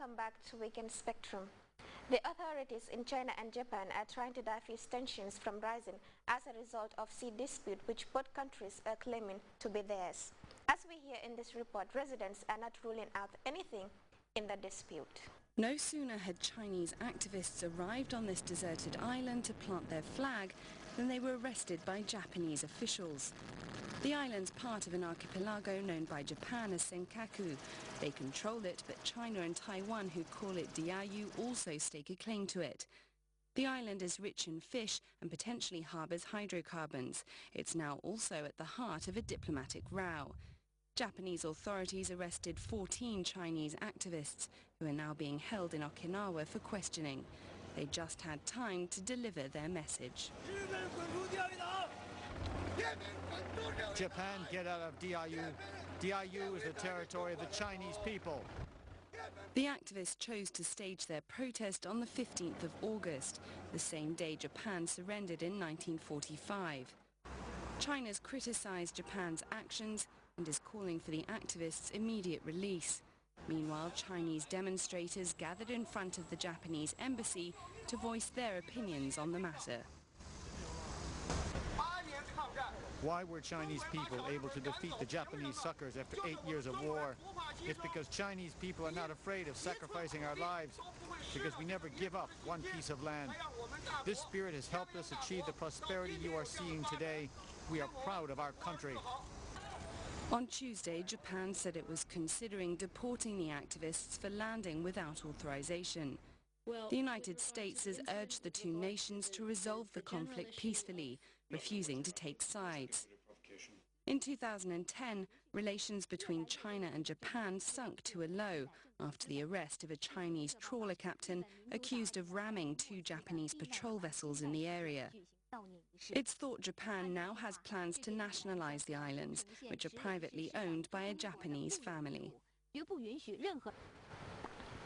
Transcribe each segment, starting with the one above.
Welcome back to Weekend Spectrum. The authorities in China and Japan are trying to diffuse tensions from rising as a result of sea dispute which both countries are claiming to be theirs. As we hear in this report, residents are not ruling out anything in the dispute. No sooner had Chinese activists arrived on this deserted island to plant their flag than they were arrested by Japanese officials. The island's part of an archipelago known by Japan as Senkaku. They control it, but China and Taiwan, who call it Diaoyu, also stake a claim to it. The island is rich in fish and potentially harbours hydrocarbons. It's now also at the heart of a diplomatic row. Japanese authorities arrested 14 Chinese activists who are now being held in Okinawa for questioning. They just had time to deliver their message. Japan, get out of Diaoyu. Diaoyu is the territory of the Chinese people. The activists chose to stage their protest on the 15th of August, the same day Japan surrendered in 1945. China's criticized Japan's actions and is calling for the activists' immediate release. Meanwhile, Chinese demonstrators gathered in front of the Japanese embassy to voice their opinions on the matter. Why were Chinese people able to defeat the Japanese suckers after 8 years of war? It's because Chinese people are not afraid of sacrificing our lives, because we never give up one piece of land. This spirit has helped us achieve the prosperity you are seeing today. We are proud of our country. On Tuesday, Japan said it was considering deporting the activists for landing without authorization. The United States has urged the two nations to resolve the conflict peacefully, refusing to take sides. In 2010, relations between China and Japan sunk to a low after the arrest of a Chinese trawler captain accused of ramming 2 Japanese patrol vessels in the area. It's thought Japan now has plans to nationalize the islands, which are privately owned by a Japanese family.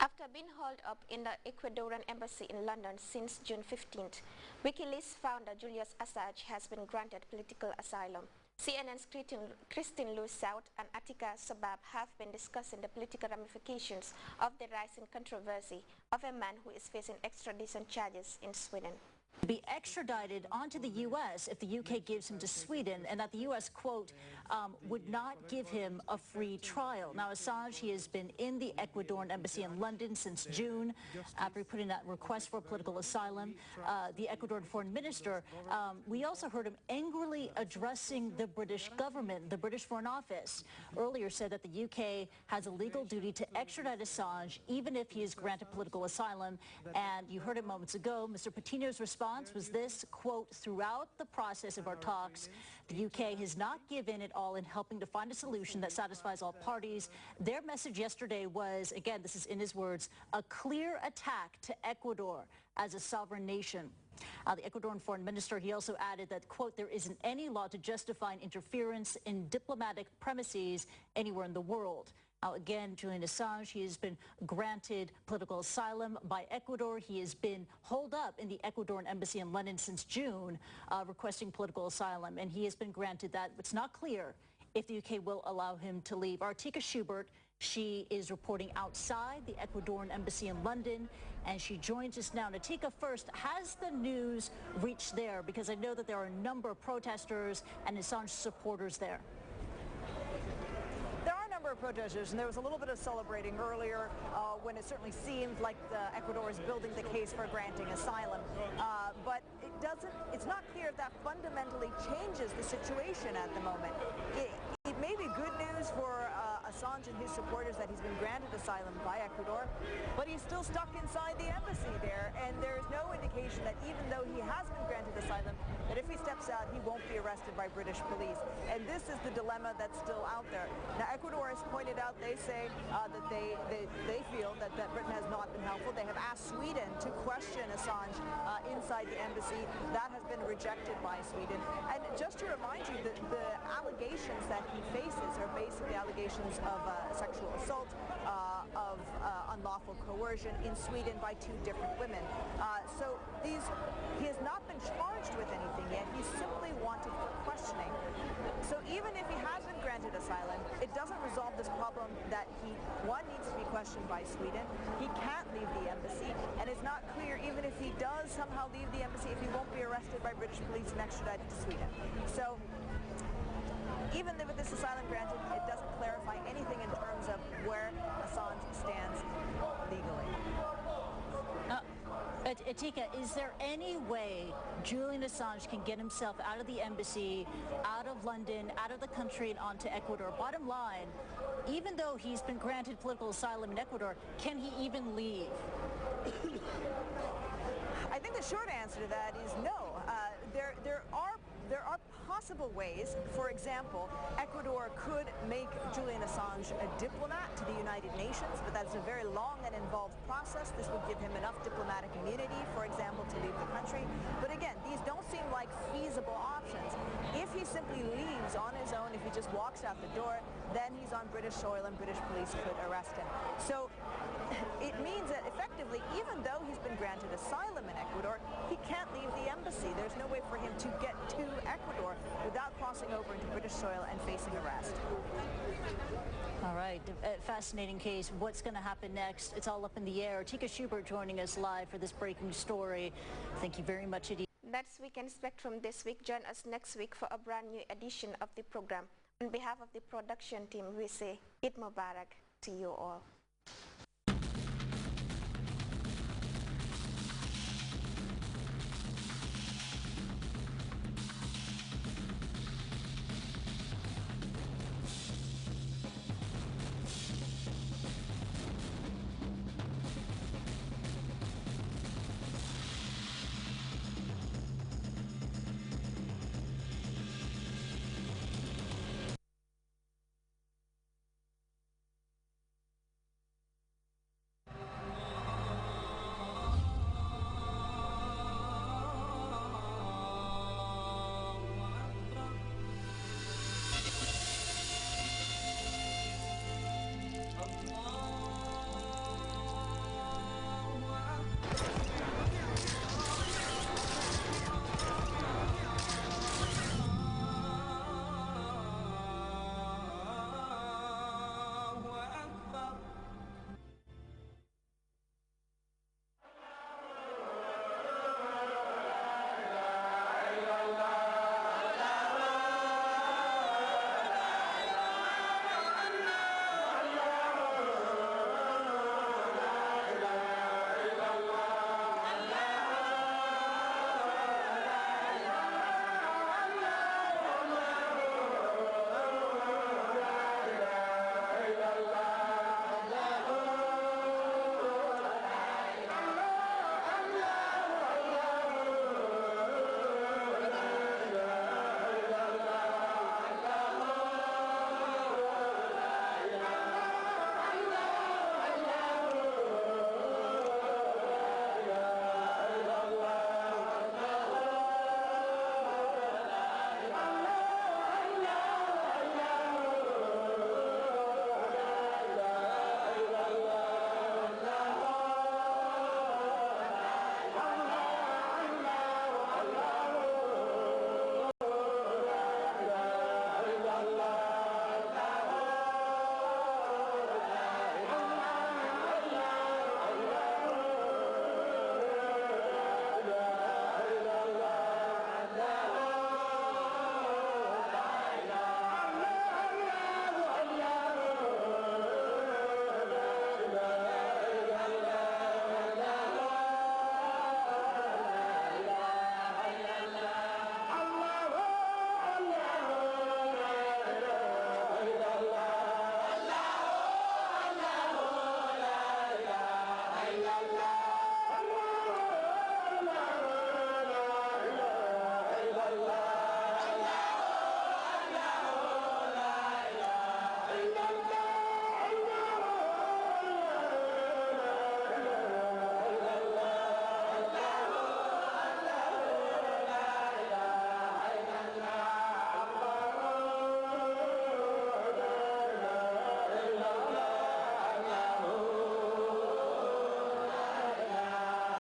After being hauled up in the Ecuadorian embassy in London since June 15th, WikiLeaks founder Julius Assange has been granted political asylum. CNN's Christine Lu South and Atika Sabab have been discussing the political ramifications of the rising controversy of a man who is facing extradition charges in Sweden. Be extradited onto the U.S. if the U.K. gives him to Sweden, and that the U.S., quote, would not give him a free trial. Now, Assange, he has been in the Ecuadorian embassy in London since June after he put in that request for political asylum. The Ecuadorian foreign minister, we also heard him angrily addressing the British government. The British Foreign Office earlier said that the U.K. has a legal duty to extradite Assange even if he is granted political asylum. And you heard it moments ago, Mr. Patino's response was this, quote, throughout the process of our talks, the UK has not given it all in helping to find a solution that satisfies all parties. Their message yesterday was, again, this is in his words, a clear attack to Ecuador as a sovereign nation. The Ecuadorian foreign minister, he also added that, quote, there isn't any law to justify an interference in diplomatic premises anywhere in the world. Now, again, Julian Assange, he has been granted political asylum by Ecuador. He has been holed up in the Ecuadorian embassy in London since June, requesting political asylum, and he has been granted that. It's not clear if the UK will allow him to leave. Artika Schubert, she is reporting outside the Ecuadorian embassy in London, and she joins us now. Natika, first, has the news reached there? Because I know that there are a number of protesters and Assange supporters there. Of protesters, and there was a little bit of celebrating earlier when it certainly seemed like Ecuador is building the case for granting asylum, but it's not clear if that fundamentally changes the situation at the moment. It may be good news for Assange and his supporters that he's been granted asylum by Ecuador, but he's still stuck inside the embassy there, and there's no indication that even though he has been granted asylum, that if he steps out, he won't be arrested by British police. And this is the dilemma that's still out there. Now, Ecuador has pointed out, they say that they feel that Britain has not been helpful. They have asked Sweden to question Assange inside the embassy. That has been rejected by Sweden. And just to remind you, the allegations that he faces are basically allegations of sexual assault, of unlawful coercion in Sweden by 2 different women. So he has not been charged with anything yet. He's simply wanted for questioning. questioning. So even if he has been granted asylum, it doesn't resolve this problem that he, one, needs to be questioned by Sweden. He can't leave the embassy, and it's not clear even if he does somehow leave the embassy if he won't be arrested by British police and extradited to Sweden. So even with this asylum granted, it doesn't clarify anything in terms of where Assange stands legally. Atika, is there any way Julian Assange can get himself out of the embassy, out of London, out of the country and onto Ecuador? Bottom line, even though he's been granted political asylum in Ecuador, can he even leave? I think the short answer to that is no. There are possible ways. For example, Ecuador could make Julian Assange a diplomat to the United Nations, but that's a very long and involved process. This would give him enough diplomatic immunity, for example, to leave the country. But again, these don't seem like feasible options. If he simply leaves on his own, if he just walks out the door, then he's on British soil and British police could arrest him. So it means that effectively, even though he's been granted asylum in Ecuador, he can't leave the embassy. There's no way for him to get to Ecuador without crossing over into British soil and facing arrest. All right, fascinating case. What's going to happen next? It's all up in the air. Tika Schubert joining us live for this breaking story. Thank you very much, Adi. That's Weekend Spectrum this week. Join us next week for a brand new edition of the program. On behalf of the production team, we say Eid Mubarak to you all.